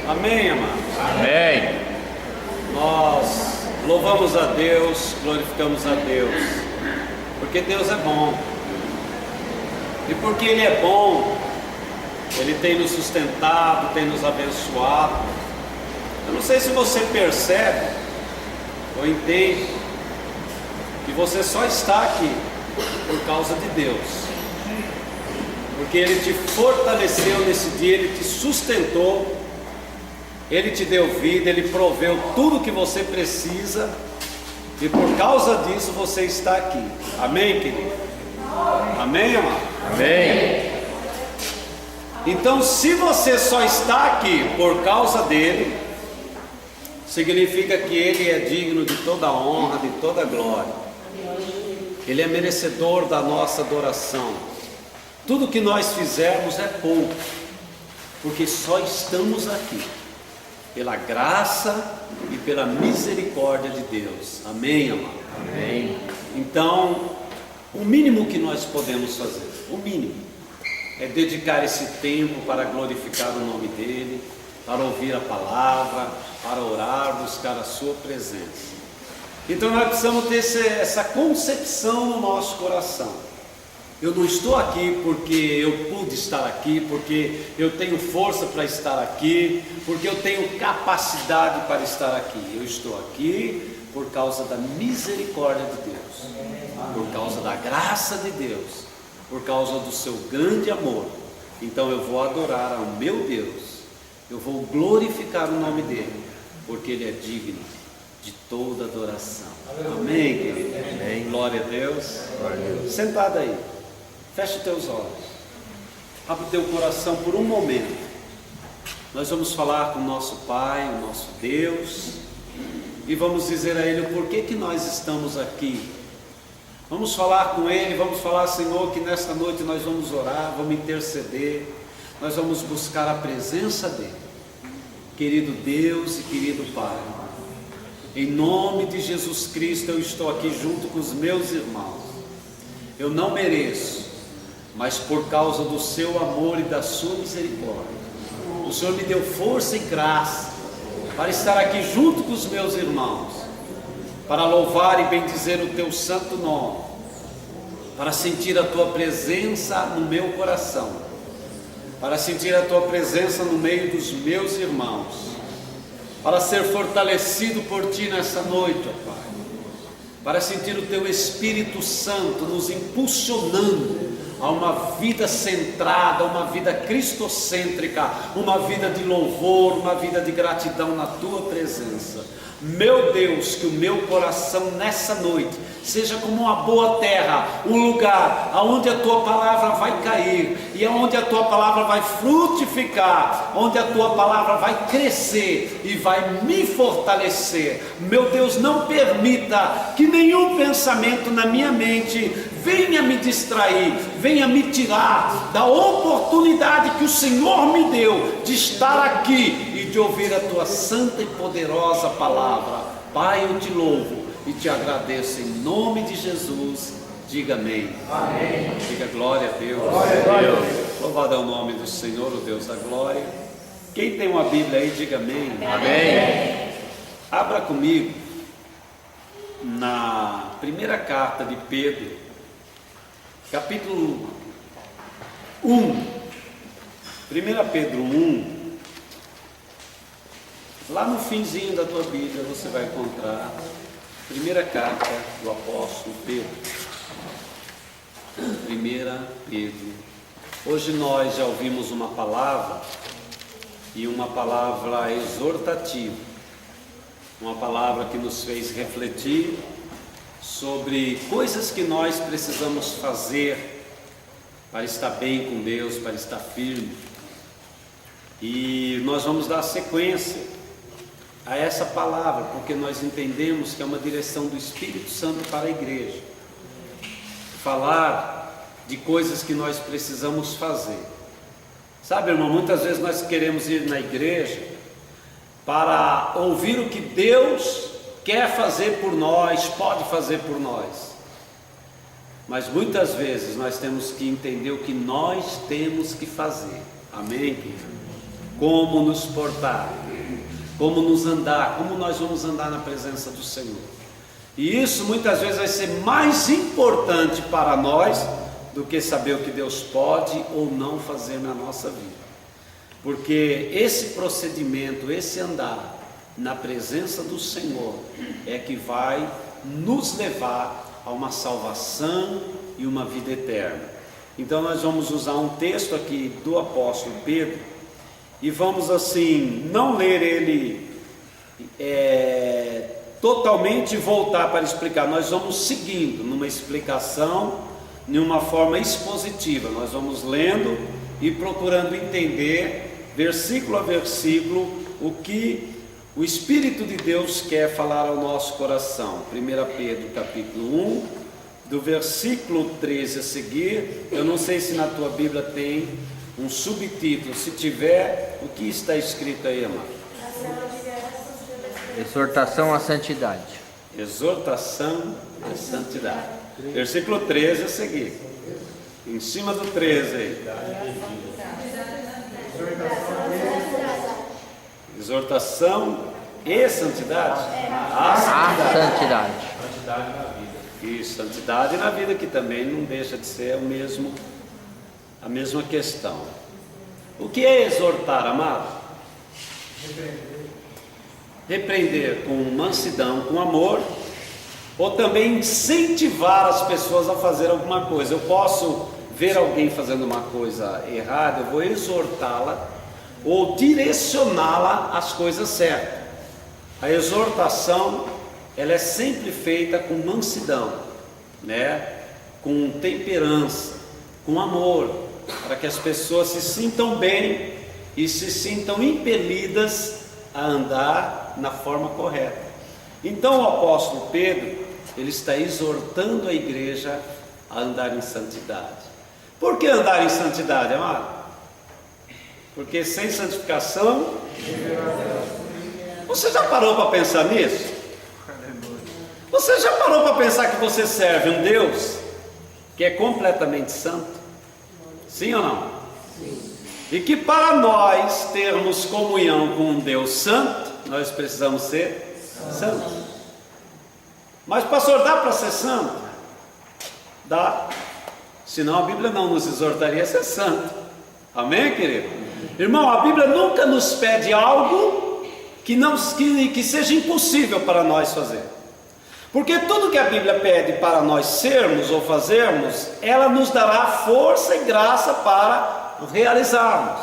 Amém, amados? Amém. Nós louvamos a Deus, glorificamos a Deus, porque Deus é bom. E porque Ele é bom, Ele tem nos sustentado, tem nos abençoado. Eu não sei se você percebe ou entende que você só está aqui por causa de Deus. Porque Ele te fortaleceu nesse dia, Ele te sustentou, Ele te deu vida, Ele proveu tudo que você precisa, e por causa disso você está aqui. Amém, querido? Amém, amado? Amém. Então, se você só está aqui por causa dele, significa que Ele é digno de toda honra, de toda glória. Ele é merecedor da nossa adoração. Tudo que nós fizermos é pouco, porque só estamos aqui pela graça e pela misericórdia de Deus. Amém, amado? Amém. Então, o mínimo que nós podemos fazer, o mínimo, é dedicar esse tempo para glorificar o nome dEle, para ouvir a palavra, para orar, buscar a sua presença. Então nós precisamos ter essa concepção no nosso coração. Eu não estou aqui porque eu pude estar aqui, porque eu tenho força para estar aqui, porque eu tenho capacidade para estar aqui. Eu estou aqui por causa da misericórdia de Deus, por causa da graça de Deus, por causa do seu grande amor. Então eu vou adorar ao meu Deus, eu vou glorificar o nome dEle, porque Ele é digno de toda adoração. Amém, querido? Amém. Glória a Deus. Glória a Deus. Sentado aí, fecha os teus olhos, abre o teu coração por um momento. Nós vamos falar com o nosso Pai, o nosso Deus, e vamos dizer a Ele o porquê que nós estamos aqui. Vamos falar com Ele, vamos falar, Senhor, que nesta noite nós vamos orar, vamos interceder, nós vamos buscar a presença dEle. Querido Deus e querido Pai, em nome de Jesus Cristo eu estou aqui junto com os meus irmãos. Eu não mereço, mas por causa do seu amor e da sua misericórdia, o Senhor me deu força e graça para estar aqui junto com os meus irmãos, para louvar e bendizer o teu santo nome, para sentir a tua presença no meu coração, para sentir a tua presença no meio dos meus irmãos, para ser fortalecido por ti nessa noite, ó Pai, para sentir o teu Espírito Santo nos impulsionando a uma vida centrada, uma vida cristocêntrica, uma vida de louvor, uma vida de gratidão na tua presença. Meu Deus, que o meu coração nessa noite seja como uma boa terra, um lugar onde a tua palavra vai cair, e onde a tua palavra vai frutificar, onde a tua palavra vai crescer e vai me fortalecer. Meu Deus, não permita que nenhum pensamento na minha mente venha me distrair, venha me tirar da oportunidade que o Senhor me deu de estar aqui e de ouvir a tua santa e poderosa palavra. Pai, eu te louvo e te agradeço em nome de Jesus. Diga amém. Amém. Diga glória a Deus. Glória a Deus. Louvado é o nome do Senhor, o Deus da glória. Quem tem uma Bíblia aí, diga amém. Amém. Abra comigo na primeira carta de Pedro, capítulo 1. 1 Pedro 1. Lá no finzinho da tua Bíblia você vai encontrar a primeira carta do apóstolo Pedro. 1 Pedro. Hoje nós já ouvimos uma palavra, e uma palavra exortativa, uma palavra que nos fez refletir sobre coisas que nós precisamos fazer para estar bem com Deus, para estar firme. E nós vamos dar sequência a essa palavra, porque nós entendemos que é uma direção do Espírito Santo para a igreja, falar de coisas que nós precisamos fazer. Sabe, irmão, muitas vezes nós queremos ir na igreja para ouvir o que Deus quer fazer por nós, pode fazer por nós, mas muitas vezes nós temos que entender o que nós temos que fazer. Amém, querido? como nos portar, como nos andar, como nós vamos andar na presença do Senhor. E isso muitas vezes vai ser mais importante para nós do que saber o que Deus pode ou não fazer na nossa vida. Porque esse procedimento, esse andar na presença do Senhor é que vai nos levar a uma salvação e uma vida eterna. Então nós vamos usar um texto aqui do apóstolo Pedro e vamos assim, não ler ele totalmente e voltar para explicar. Nós vamos seguindo numa explicação, de uma forma expositiva. Nós vamos lendo e procurando entender, versículo a versículo, o que o Espírito de Deus quer falar ao nosso coração. 1 Pedro capítulo 1, do versículo 13 a seguir. Eu não sei se na tua Bíblia tem um subtítulo. Se tiver, o que está escrito aí, amado? Exortação à santidade. Exortação à santidade. Versículo 13 a seguir. Em cima do 13 aí. Exortação e santidade. A santidade. E santidade na vida, que também não deixa de ser a mesma questão. O que é exortar, amado? Repreender com mansidão, com amor, ou também incentivar as pessoas a fazer alguma coisa. Eu posso ver alguém fazendo uma coisa errada, eu vou exortá-la ou direcioná-la às coisas certas. A exortação, ela é sempre feita com mansidão, né? Com temperança, com amor, para que as pessoas se sintam bem e se sintam impelidas a andar na forma correta. Então o apóstolo Pedro, ele está exortando a igreja a andar em santidade. Por que andar em santidade, amado? Porque sem santificação, você já parou para pensar nisso? Você já parou para pensar que você serve um Deus que é completamente santo? Sim ou não? Sim. E que para nós termos comunhão com um Deus santo, nós precisamos ser santos. Mas pastor, dá para ser santo? Dá. Senão a Bíblia não nos exortaria a ser santo. Amém, querido? Irmão, a Bíblia nunca nos pede algo que seja impossível para nós fazer. Porque tudo que a Bíblia pede para nós sermos ou fazermos, ela nos dará força e graça para realizarmos.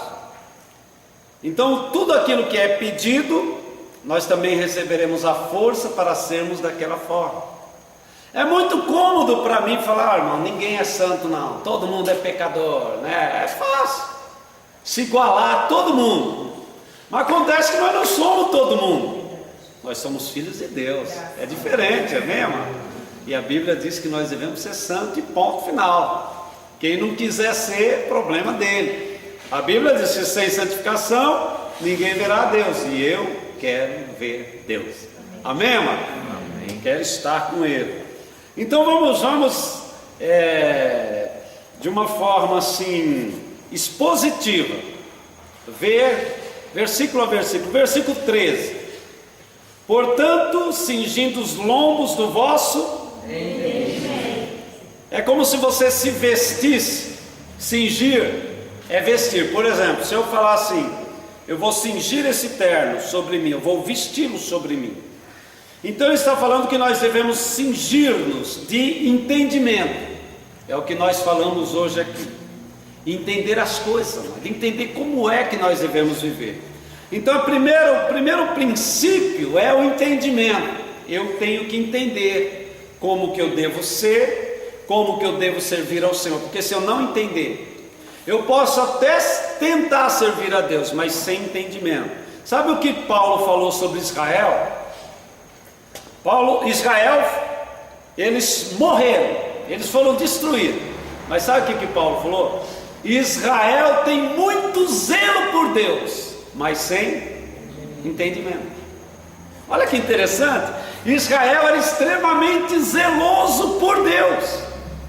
Então tudo aquilo que é pedido, nós também receberemos a força para sermos daquela forma. É muito cômodo para mim falar, irmão, ninguém é santo não, todo mundo é pecador, né? É fácil se igualar a todo mundo. Mas acontece que nós não somos todo mundo, nós somos filhos de Deus, é diferente, é mesmo? E a Bíblia diz que nós devemos ser santos e ponto final. Quem não quiser ser, problema dele. A Bíblia diz que sem santificação ninguém verá Deus, e eu quero ver Deus. Amém, amado? Amém. Quero estar com Ele. Então vamos de uma forma assim expositiva, ver versículo a versículo. Versículo 13: portanto, cingindo os lombos do vosso entendimento. É como se você se vestisse. Cingir é vestir. Por exemplo, se eu falar assim, eu vou cingir esse terno sobre mim, eu vou vesti-lo sobre mim. Então ele está falando que nós devemos cingir-nos de entendimento. É o que nós falamos hoje aqui. Entender as coisas, entender como é que nós devemos viver. Então o primeiro princípio é o entendimento. Eu tenho que entender como que eu devo ser, como que eu devo servir ao Senhor. Porque se eu não entender, eu posso até tentar servir a Deus, mas sem entendimento. Sabe o que Paulo falou sobre Israel? Israel, eles morreram, eles foram destruídos. Mas sabe o que Paulo falou? Israel tem muito zelo por Deus, mas sem entendimento. Olha que interessante. Israel era extremamente zeloso por Deus,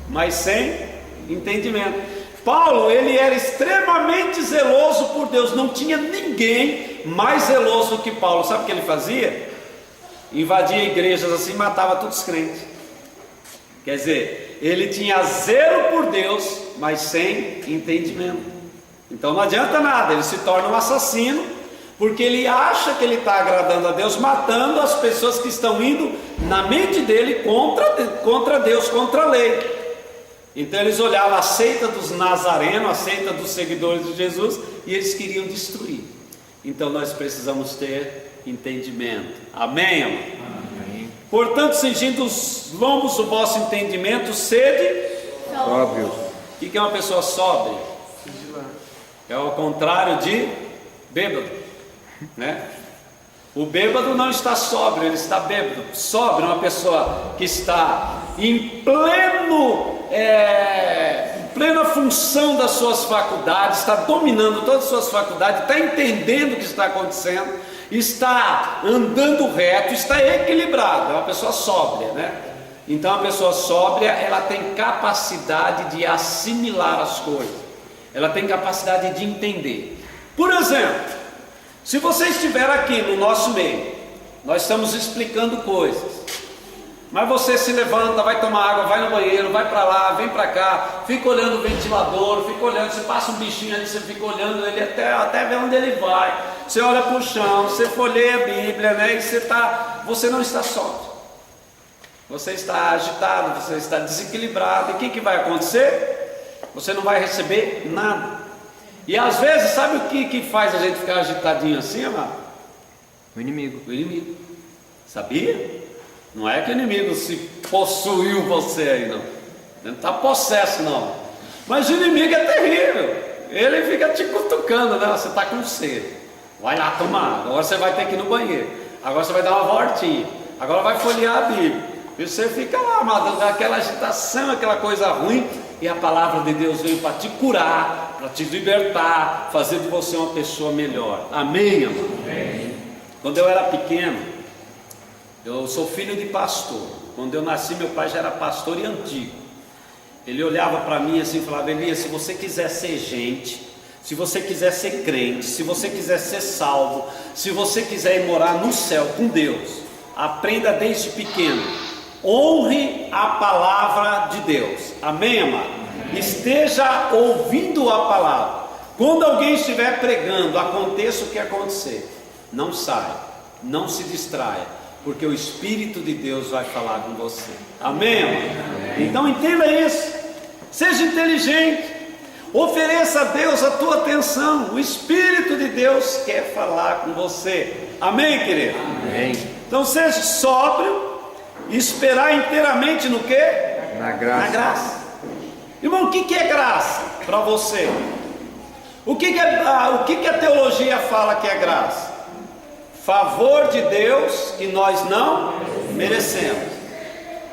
mas sem entendimento. Paulo, ele era extremamente zeloso por Deus. Não tinha ninguém mais zeloso do que Paulo. Sabe o que ele fazia? Invadia igrejas assim, matava todos os crentes. Quer dizer, ele tinha zelo por Deus, mas sem entendimento. Então não adianta nada, ele se torna um assassino, porque ele acha que ele está agradando a Deus, matando as pessoas que estão indo na mente dele contra Deus, contra a lei. Então eles olhavam a seita dos nazarenos, a seita dos seguidores de Jesus, e eles queriam destruir. Então nós precisamos ter entendimento. Amém, amor? Amém. Portanto, cingindo os lombos do vosso entendimento, sede Sóbrios. O que é uma pessoa sóbria? É ao contrário de bêbado, né? O bêbado não está sóbrio, ele está bêbado. Sóbrio é uma pessoa que está em plena função das suas faculdades, está dominando todas as suas faculdades, está entendendo o que está acontecendo, está andando reto, está equilibrado. É uma pessoa sóbria, né? Então a pessoa sóbria, ela tem capacidade de assimilar as coisas, ela tem capacidade de entender. Por exemplo, se você estiver aqui no nosso meio, nós estamos explicando coisas, mas você se levanta, vai tomar água, vai no banheiro, vai para lá, vem para cá, fica olhando o ventilador, fica olhando, você passa um bichinho ali, você fica olhando ele até ver onde ele vai, você olha para o chão, você folheia a Bíblia, né? E você não está sóbrio, você está agitado, você está desequilibrado, e o que vai acontecer? Você não vai receber nada. E às vezes, sabe o que faz a gente ficar agitadinho assim, amado? O inimigo. O inimigo. Sabia? Não é que o inimigo se possuiu você aí, não. Não está possesso, não. Mas o inimigo é terrível. Ele fica te cutucando, né? Você está com sede. Vai lá tomar água. Agora você vai ter que ir no banheiro. Agora você vai dar uma voltinha. Agora vai folhear a Bíblia. E você fica lá, amado, aquela agitação, aquela coisa ruim. E a palavra de Deus veio para te curar, para te libertar, fazer de você uma pessoa melhor. Amém, amor? Amém. Quando eu era pequeno, eu sou filho de pastor. Quando eu nasci, meu pai já era pastor e antigo. Ele olhava para mim assim e falava: Elias, se você quiser ser gente, se você quiser ser crente, se você quiser ser salvo, se você quiser ir morar no céu com Deus, aprenda desde pequeno. Honre a palavra de Deus. Amém, amado? Amém. Esteja ouvindo a palavra. Quando alguém estiver pregando, aconteça o que acontecer, não saia, não se distraia, porque o Espírito de Deus vai falar com você. Amém, amado? Amém. Então entenda isso. Seja inteligente. Ofereça a Deus a tua atenção. O Espírito de Deus quer falar com você. Amém, querido? Amém. Então seja sóbrio. Esperar inteiramente no que? Na graça. Na graça. Irmão, o que é graça para você? O que a teologia fala que é graça? Favor de Deus que nós não merecemos.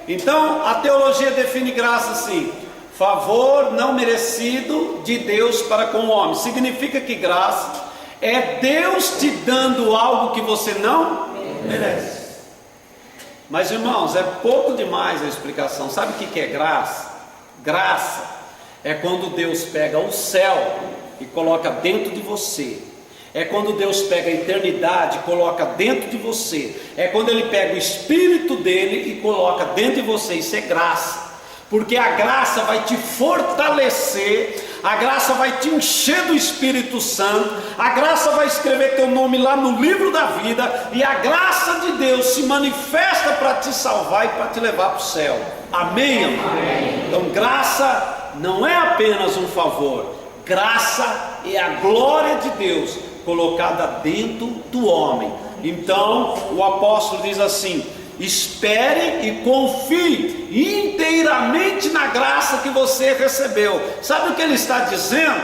Então a teologia define graça assim: favor não merecido de Deus para com o homem. Significa que graça é Deus te dando algo que você não merece. Mas irmãos, é pouco demais a explicação. Sabe o que é graça? Graça é quando Deus pega o céu e coloca dentro de você. É quando Deus pega a eternidade e coloca dentro de você. É quando Ele pega o Espírito dele e coloca dentro de você. Isso é graça. Porque a graça vai te fortalecer, a graça vai te encher do Espírito Santo, a graça vai escrever teu nome lá no livro da vida, e a graça de Deus se manifesta para te salvar e para te levar para o céu. Amém, amado? Amém. Então graça não é apenas um favor, graça é a glória de Deus colocada dentro do homem. Então o apóstolo diz assim: espere e confie inteiramente na graça que você recebeu. Sabe o que ele está dizendo?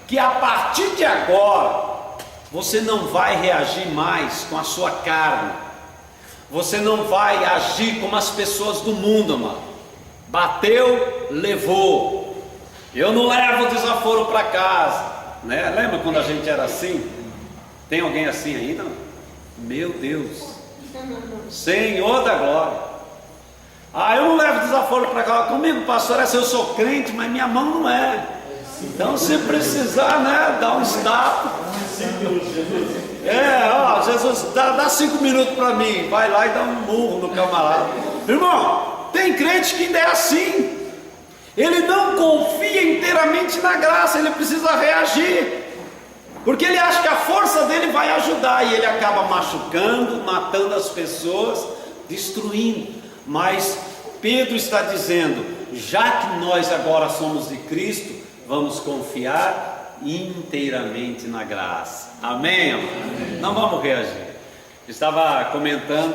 Que a partir de agora você não vai reagir mais com a sua carne, você não vai agir como as pessoas do mundo, mano. Bateu, levou. Eu não levo desaforo para casa, né? Lembra quando a gente era assim? Tem alguém assim ainda? Meu Deus, Senhor da glória. Eu não levo desaforo para cá comigo, pastor. Eu sou crente, mas minha mão não é. Então, se precisar, né, dá um estado. Jesus, dá 5 minutos para mim. Vai lá e dá um murro no camarada. Irmão, tem crente que ainda é assim. Ele não confia inteiramente na graça, ele precisa reagir. Porque ele acha que a força dele vai ajudar, e ele acaba machucando, matando as pessoas, destruindo. Mas Pedro está dizendo: já que nós agora somos de Cristo, vamos confiar inteiramente na graça. Amém, amor? Não vamos reagir. Estava comentando,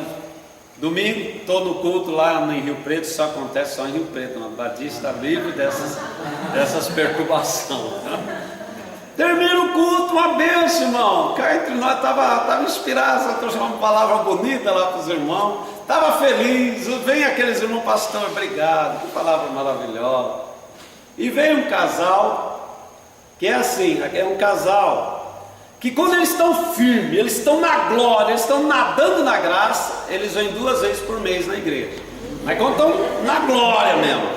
domingo estou no culto lá em Rio Preto. Isso acontece só em Rio Preto, na Batista livre dessas perturbações. Termina o culto, uma bênção, irmão. Cá entre nós, estava inspirado, só trouxe uma palavra bonita lá para os irmãos. Estava feliz. Vem aqueles irmãos, pastor, obrigado, que palavra maravilhosa. E veio um casal, que é assim, é um casal que quando eles estão firmes, eles estão na glória, eles estão nadando na graça, eles vêm 2 vezes por mês na igreja. Mas quando estão na glória mesmo,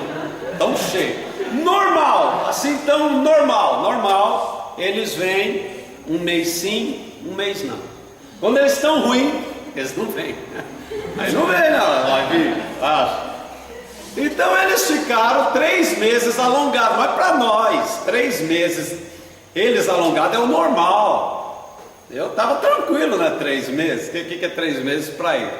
estão cheios. Normal, assim tão normal, eles vêm um mês sim, um mês não. Quando eles estão ruins, eles não vêm. Aí não vem não, vai vir, acho. Então eles ficaram 3 meses alongados, mas para nós, 3 meses, eles alongados é o normal. Eu estava tranquilo, né? 3 meses, o que é 3 meses para ele?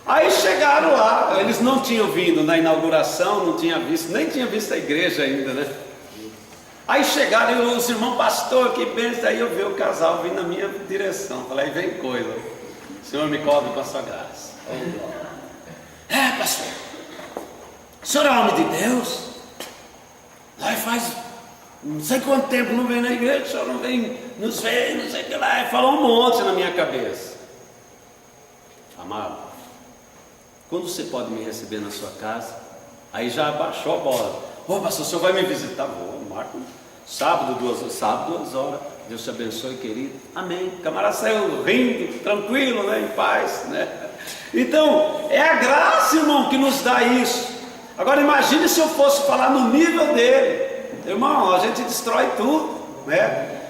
Aí chegaram lá, eles não tinham vindo na inauguração, não tinha visto, nem tinha visto a igreja ainda, né? Aí chegaram e os irmãos, pastor, que bênção. Aí eu vi o casal vindo na minha direção. Falei, aí vem coisa, o Senhor me cobre com a sua graça. Pastor, o senhor é homem de Deus? Nós faz não sei quanto tempo não vem na igreja, o senhor não vem nos ver, não sei o que lá. Ele falou um monte na minha cabeça. Amado, quando você pode me receber na sua casa? Aí já abaixou a bola. Pastor, o senhor vai me visitar? Vou, Marco. Sábado, 2 horas. Deus te abençoe, querido. Amém. O camarada saiu rindo, tranquilo, né? Em paz, né? Então, é a graça, irmão, que nos dá isso. Agora imagine se eu fosse falar no nível dele. Irmão, a gente destrói tudo, né?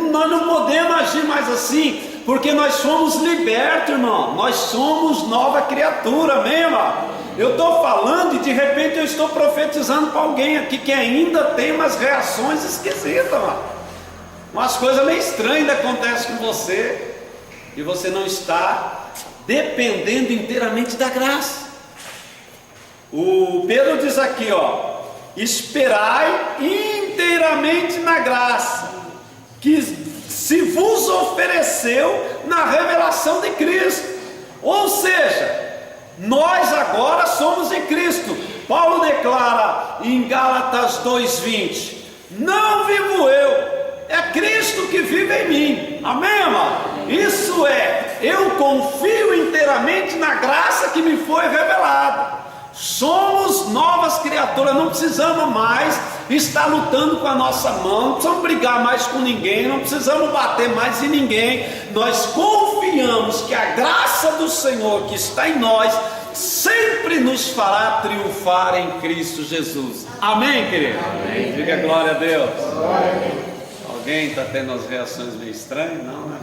Nós não podemos agir mais assim, porque nós somos libertos, irmão. Nós somos nova criatura, amém, irmão? Eu estou falando e de repente eu estou profetizando para alguém aqui que ainda tem umas reações esquisitas, mano. Umas coisas meio estranhas acontecem com você, e você não está dependendo inteiramente da graça. O Pedro diz aqui, esperai inteiramente na graça que se vos ofereceu na revelação de Cristo. Ou seja, nós agora somos em Cristo. Paulo declara em Gálatas 2:20: não vivo eu, é Cristo que vive em mim. Amém, amado? Isso é, eu confio inteiramente na graça que me foi revelada. Somos novas criaturas, não precisamos mais estar lutando com a nossa mão, não precisamos brigar mais com ninguém, não precisamos bater mais em ninguém. Nós confiamos que a graça do Senhor que está em nós sempre nos fará triunfar em Cristo Jesus. Amém, querido? Amém. Diga glória a Deus. Alguém está tendo as reações meio estranhas? Não, né?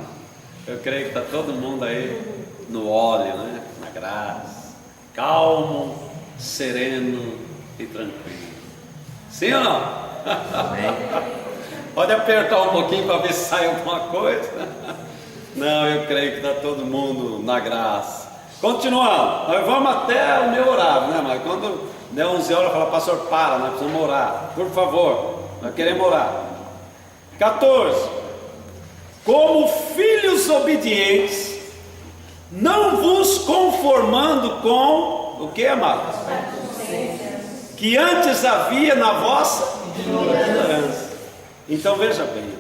Eu creio que está todo mundo aí no óleo, né? Na graça, calmo, sereno e tranquilo. Sim ou não? Pode apertar um pouquinho para ver se sai alguma coisa. Não, eu creio que está todo mundo na graça. Continuando, nós vamos até o meu horário, né? Mas quando der 11 horas, fala, pastor, para, nós precisamos orar, por favor, nós queremos orar. 14. Como filhos obedientes, não vos conformando com o que, amados? Que antes havia na vossa ignorância. Então veja bem,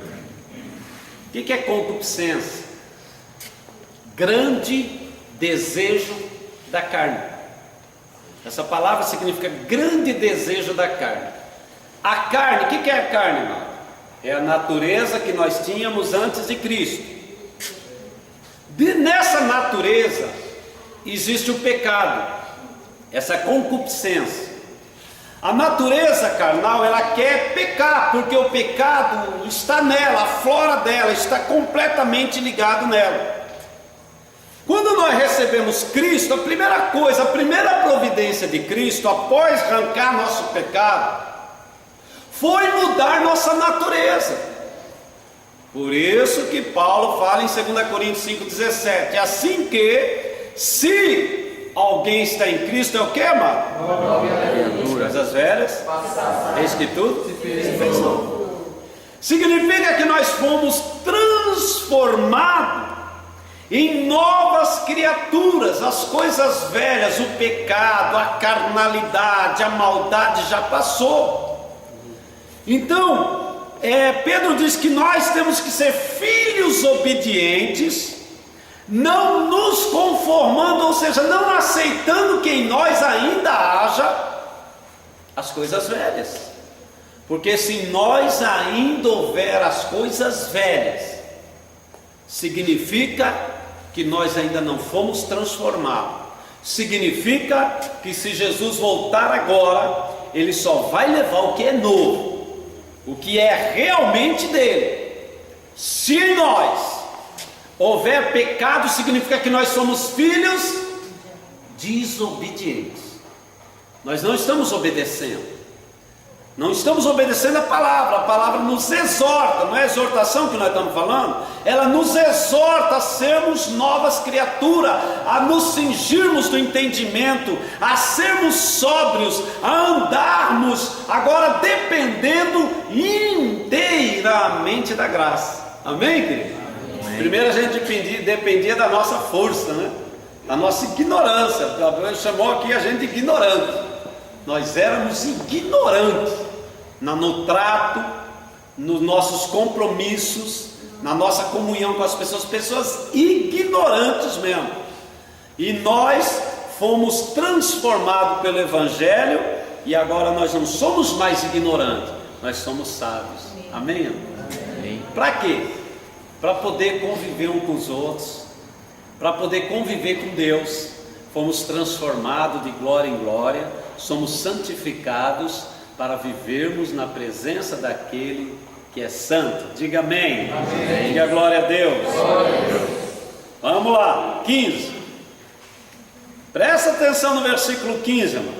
o que é concupiscência? Grande desejo da carne. Essa palavra significa grande desejo da carne. A carne, o que é a carne, irmão? É a natureza que nós tínhamos antes de Cristo. Nessa natureza existe o pecado, essa concupiscência. A natureza carnal, ela quer pecar, porque o pecado está nela, a flora dela está completamente ligado nela. Quando nós recebemos Cristo, a primeira coisa, a primeira providência de Cristo, após arrancar nosso pecado, foi mudar nossa natureza. Por isso que Paulo fala em 2 Coríntios 5,17, assim que, se alguém está em Cristo, é o que, amado? Coisas velhas, eis que tudo se fez novo. Significa que nós fomos transformados em novas criaturas. As coisas velhas, o pecado, a carnalidade, a maldade já passou. Então, Pedro diz que nós temos que ser filhos obedientes, não nos conformando, ou seja, não aceitando que em nós ainda haja as coisas velhas, porque se em nós ainda houver as coisas velhas, significa que nós ainda não fomos transformados, significa que se Jesus voltar agora, Ele só vai levar o que é novo, o que é realmente dele. Se em nós houver pecado, significa que nós somos filhos desobedientes. Nós não estamos obedecendo, não estamos obedecendo a palavra nos exorta, não é exortação que nós estamos falando, ela nos exorta a sermos novas criaturas, a nos cingirmos do entendimento, a sermos sóbrios, a andarmos agora dependendo inteiramente da graça. Amém, querido? Amém. Primeiro a gente dependia da nossa força, né? Da nossa ignorância. Ele chamou aqui a gente de ignorante. Nós éramos ignorantes no trato, nos nossos compromissos, na nossa comunhão com as pessoas ignorantes mesmo. E nós fomos transformados pelo Evangelho, e agora nós não somos mais ignorantes, nós somos sábios. Amém? Amém. Para quê? Para poder conviver um com os outros, para poder conviver com Deus. Fomos transformados de glória em glória, somos santificados para vivermos na presença daquele que é santo. Diga amém. Amém. Diga glória a Deus. Glória a Deus. Vamos lá, 15. Presta atenção no versículo 15, amado.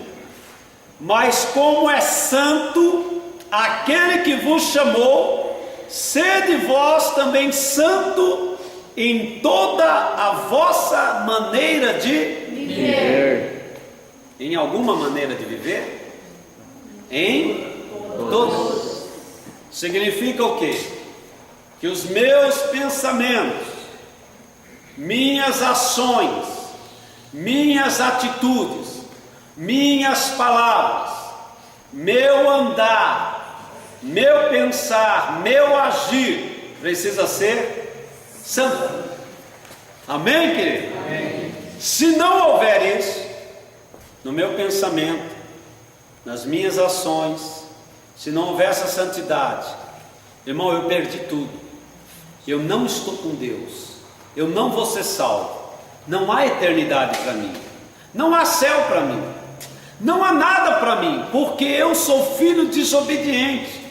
Mas como é santo aquele que vos chamou, sede vós também santo em toda a vossa maneira de viver. Em alguma maneira de viver? Em todos. Significa o quê? Que os meus pensamentos, minhas ações, minhas atitudes, minhas palavras, meu andar, meu pensar, meu agir, precisa ser santo. Amém, querido? Amém. Se não houver isso, no meu pensamento, nas minhas ações, se não houver essa santidade, irmão, eu perdi tudo. Eu não estou com Deus, eu não vou ser salvo, não há eternidade para mim, não há céu para mim, não há nada para mim, porque eu sou filho desobediente.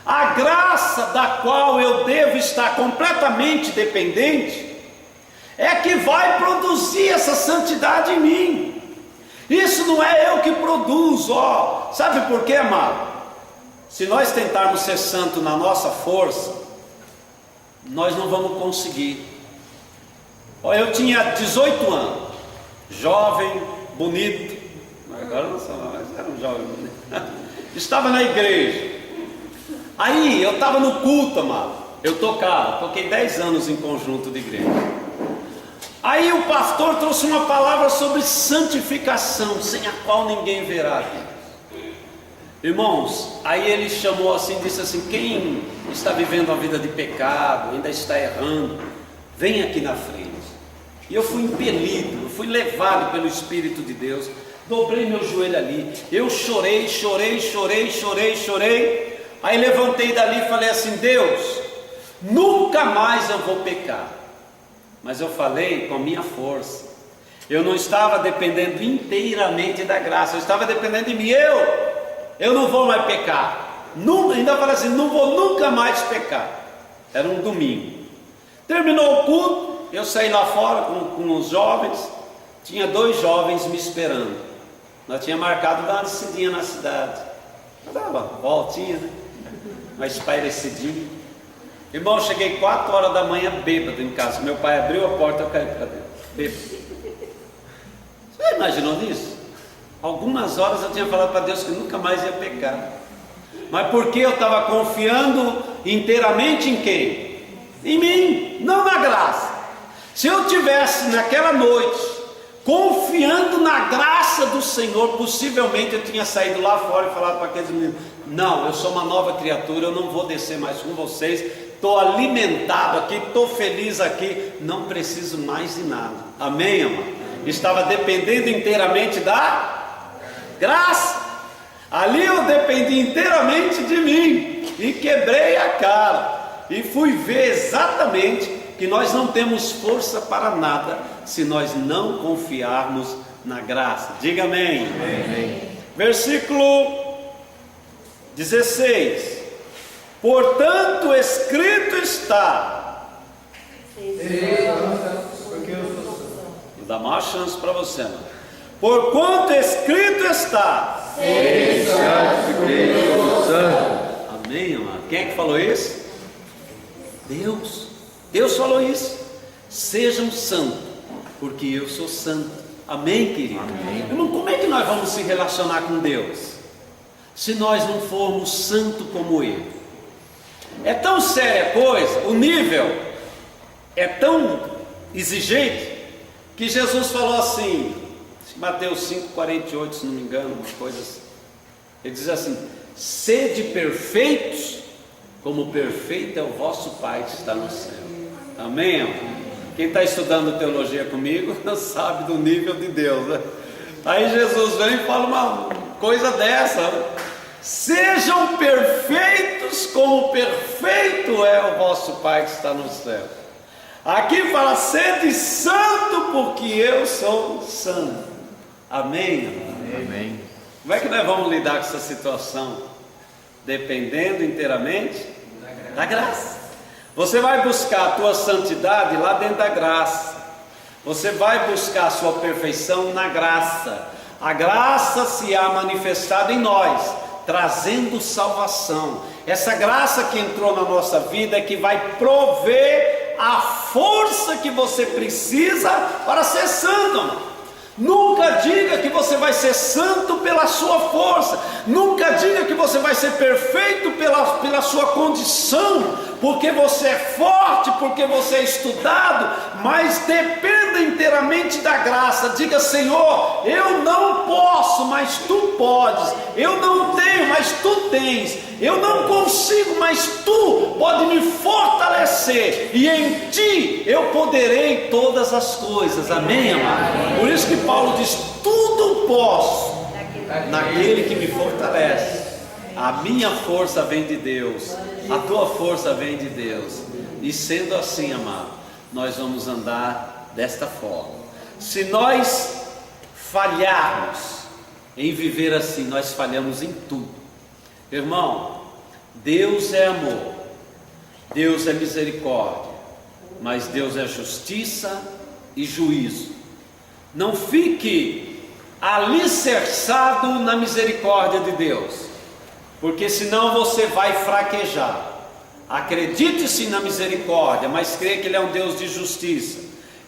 A graça da qual eu devo estar completamente dependente é que vai produzir essa santidade em mim. Isso não é eu que produzo, ó. Sabe por quê, amado? Se nós tentarmos ser santo na nossa força, nós não vamos conseguir. Ó, eu tinha 18 anos, jovem, bonito, agora não sou mais, era um jovem bonito. Estava na igreja. Aí eu estava no culto, amado. Eu toquei 10 anos em conjunto de igreja. Aí o pastor trouxe uma palavra sobre santificação, sem a qual ninguém verá Deus. Irmãos, aí ele chamou assim, disse assim: quem está vivendo uma vida de pecado, ainda está errando, vem aqui na frente. E eu fui impelido, eu fui levado pelo Espírito de Deus, dobrei meu joelho ali, eu chorei. Aí levantei dali e falei assim: Deus, nunca mais eu vou pecar. Mas eu falei com a minha força, eu não estava dependendo inteiramente da graça, eu estava dependendo de mim. eu não vou mais pecar. Ainda falei assim, não vou nunca mais pecar. Era um domingo. Terminou o culto, eu saí lá fora com os jovens. Tinha 2 jovens me esperando. Nós tínhamos marcado dar uma descidinha na cidade. Dava voltinha, né? Uma espairecidinha. Irmão, eu cheguei 4 horas da manhã bêbado em casa. Meu pai abriu a porta, eu caí para dentro. Bêbado. Você já imaginou nisso? Algumas horas eu tinha falado para Deus que nunca mais ia pecar. Mas porque eu estava confiando inteiramente em quem? Em mim, não na graça. Se eu tivesse naquela noite confiando na graça do Senhor, possivelmente eu tinha saído lá fora e falado para aqueles meninos: não, eu sou uma nova criatura, eu não vou descer mais com vocês, estou alimentado aqui, estou feliz aqui, não preciso mais de nada. Amém, amado? Estava dependendo inteiramente da graça. Ali eu dependi inteiramente de mim e quebrei a cara e fui ver exatamente que nós não temos força para nada se nós não confiarmos na graça. Diga amém. Amém. Versículo 16: portanto escrito está. Vou dar mais chance para você, mano. Porquanto escrito está. Amém, amado. Quem é que falou isso? Deus. Deus falou isso. Sejam santos, porque eu sou santo. Amém, querido? Amém. Irmão, como é que nós vamos se relacionar com Deus se nós não formos santos como Ele? É tão séria a coisa, o nível é tão exigente, que Jesus falou assim, Mateus 5,48, se não me engano, uma coisa assim. Ele diz assim: sede perfeitos, como perfeito é o vosso Pai que está no céu. Amém, amor? Quem está estudando teologia comigo sabe do nível de Deus, né? Aí Jesus vem e fala uma coisa dessa: sejam perfeitos, como perfeito é o vosso Pai que está no céu. Aqui fala: sede santo, porque eu sou santo. Amém? Amém. Como é que nós vamos lidar com essa situação? Dependendo inteiramente da graça. Você vai buscar a tua santidade lá dentro da graça. Você vai buscar a sua perfeição na graça. A graça se há manifestado em nós, trazendo salvação. Essa graça que entrou na nossa vida é que vai prover a força que você precisa para ser santo. Nunca diga que você vai ser santo pela sua força. Nunca diga que você vai ser perfeito pela sua condição, porque você é forte, porque você é estudado. Mas dependa inteiramente da graça. Diga: Senhor, eu não posso, mas Tu podes. Eu não tenho, mas Tu tens. Eu não consigo, mas Tu pode me fortalecer, e em Ti eu poderei todas as coisas. Amém, amado? Por isso que Paulo diz: tudo posso naquele que me fortalece. A minha força vem de Deus, a tua força vem de Deus. E sendo assim, amado, nós vamos andar desta forma. Se nós falharmos em viver assim, nós falhamos em tudo. Irmão, Deus é amor, Deus é misericórdia, mas Deus é justiça e juízo. Não fique alicerçado na misericórdia de Deus, porque senão você vai fraquejar. Acredite-se na misericórdia, mas creia que Ele é um Deus de justiça.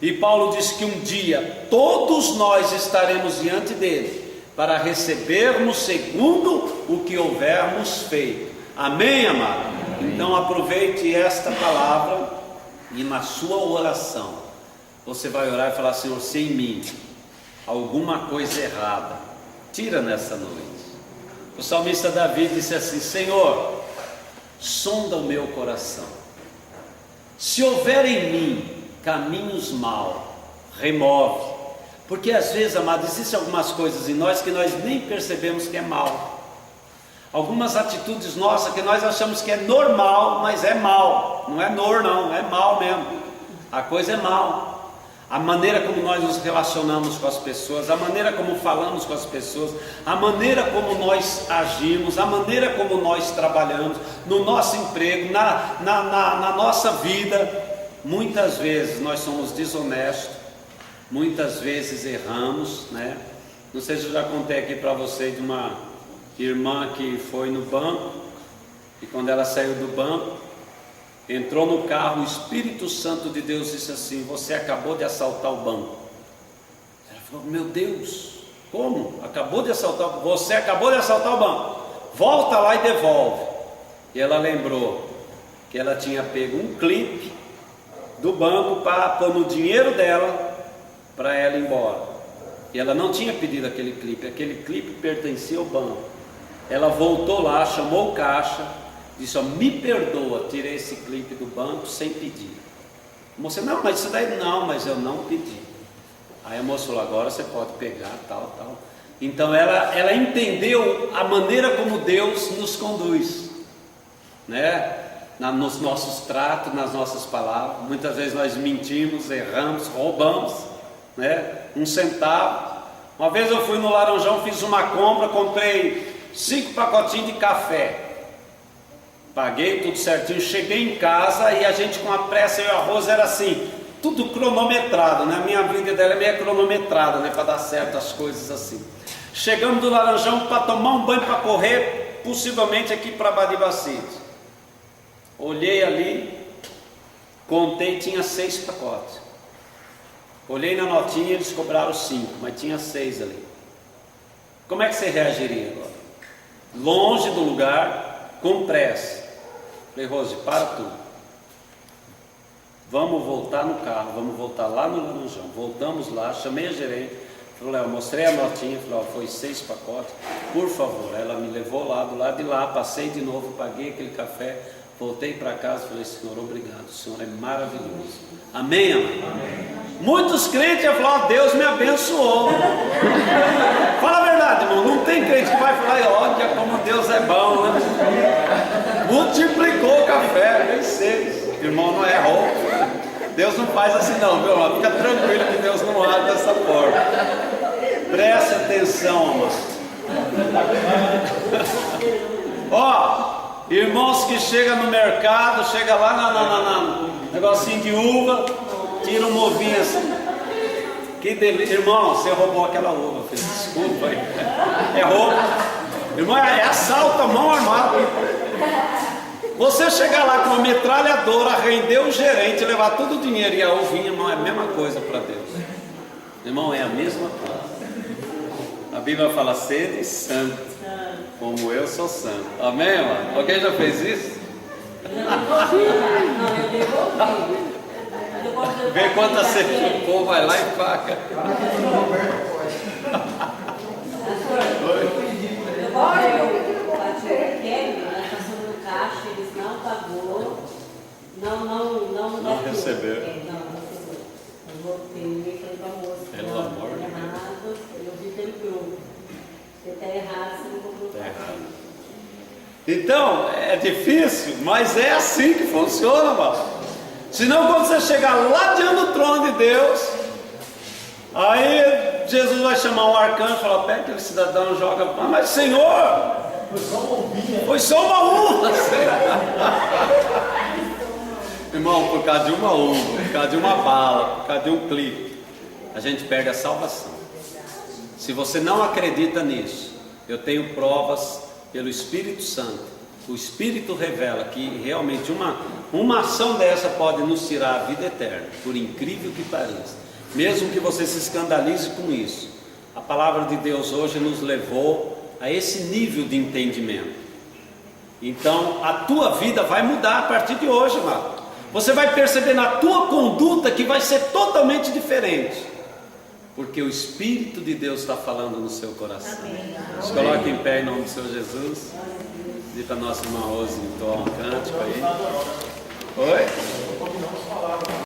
E Paulo diz que um dia todos nós estaremos diante dele, para recebermos segundo o que houvermos feito. Amém, amado? Amém. Então aproveite esta palavra e na sua oração você vai orar e falar: Senhor, se em mim alguma coisa errada, tira nessa noite. O salmista Davi disse assim: Senhor, sonda o meu coração. Se houver em mim caminhos maus, remove. Porque às vezes, amado, existem algumas coisas em nós que nós nem percebemos que é mal. Algumas atitudes nossas que nós achamos que é normal, mas é mal. Não é não, é mal mesmo. A coisa é mal. A maneira como nós nos relacionamos com as pessoas, a maneira como falamos com as pessoas, a maneira como nós agimos, a maneira como nós trabalhamos, no nosso emprego, na nossa vida. Muitas vezes nós somos desonestos, muitas vezes erramos, né? Não sei se eu já contei aqui para vocês de uma irmã que foi no banco, e quando ela saiu do banco, entrou no carro, o Espírito Santo de Deus disse assim: você acabou de assaltar o banco. Ela falou: meu Deus, como? Acabou de assaltar? Você acabou de assaltar o banco, volta lá e devolve. E ela lembrou que ela tinha pego um clipe do banco para pôr no dinheiro dela, para ela ir embora. E ela não tinha pedido aquele clipe pertencia ao banco. Ela voltou lá, chamou o caixa, disse: ó, me perdoa, tirei esse clipe do banco sem pedir. A moça: não, mas isso daí não, mas eu não pedi. Aí a moça falou: agora você pode pegar, tal. Então ela entendeu a maneira como Deus nos conduz, né? Nos nossos tratos, nas nossas palavras. Muitas vezes nós mentimos, erramos, roubamos, né? 1 centavo. Uma vez eu fui no Laranjão, fiz uma compra, comprei 5 pacotinhos de café. Paguei tudo certinho, cheguei em casa e a gente com a pressa e o arroz era assim, tudo cronometrado, né? A minha vida dela é meio cronometrada, né? Para dar certo as coisas assim. Chegamos do Laranjão para tomar um banho, para correr, possivelmente aqui para Badibacite. Olhei ali, contei, tinha 6 pacotes. Olhei na notinha, eles cobraram 5, mas tinha 6 ali. Como é que você reagiria agora? Longe do lugar, com pressa. Falei: Rose, para tudo. Vamos voltar no carro, vamos voltar lá no Laranjão. Voltamos lá, chamei a gerente. Falei: mostrei a notinha, falei: foi 6 pacotes, por favor. Ela me levou lá, do lado de lá, passei de novo, paguei aquele café. Voltei para casa e falei: Senhor, obrigado, o Senhor é maravilhoso. Amém, amém? Amém. Muitos crentes iam falar: Deus me abençoou. Fala a verdade, irmão. Não tem crente que vai falar: olha como Deus é bom, né? Multiplicou o café, nem 6. Irmão, não é roubo. Deus não faz assim não, viu, irmão? Fica tranquilo que Deus não age dessa forma. Presta atenção, irmão. Ó, irmãos que chegam no mercado, chega lá na negocinho de uva, tira um ovinho assim. Que delícia. Irmão, você roubou aquela uva, filho. Desculpa aí. É roubo. Irmão, é assalto, mão armada. Você chegar lá com uma metralhadora, render o gerente, levar todo o dinheiro e a uvinha, irmão, é a mesma coisa para Deus. Irmão, é a mesma coisa. A Bíblia fala: sede santo, como eu sou santo. Amém, irmão? Alguém já fez isso? Vê quanta você chupou, vai lá e paga. Caixa, eles não pagou, não recebeu. Não recebeu. Eu voltei, falei para a moça, Pelo amor de Deus. Eu vi pelo grupo. Você está errado, você não comprou. Está errado. Então, é difícil, mas é assim que funciona, mano. Senão, quando você chegar lá diante do trono de Deus, aí Jesus vai chamar um arcanjo e falar: pega aquele cidadão, joga. Mas Senhor, foi só uma uva. Irmão, por causa de uma uva, por causa de uma bala, por causa de um clipe, a gente perde a salvação. Se você não acredita nisso, eu tenho provas pelo Espírito Santo. O Espírito revela que realmente uma ação dessa pode nos tirar a vida eterna, por incrível que pareça. Mesmo que você se escandalize com isso, a palavra de Deus hoje nos levou a esse nível de entendimento. Então a tua vida vai mudar a partir de hoje, amado. Você vai perceber na tua conduta que vai ser totalmente diferente, porque o Espírito de Deus está falando no seu coração. Se coloque em pé em nome do Senhor Jesus. Diz para a nossa irmã Rose entoar um cântico aí. Oi?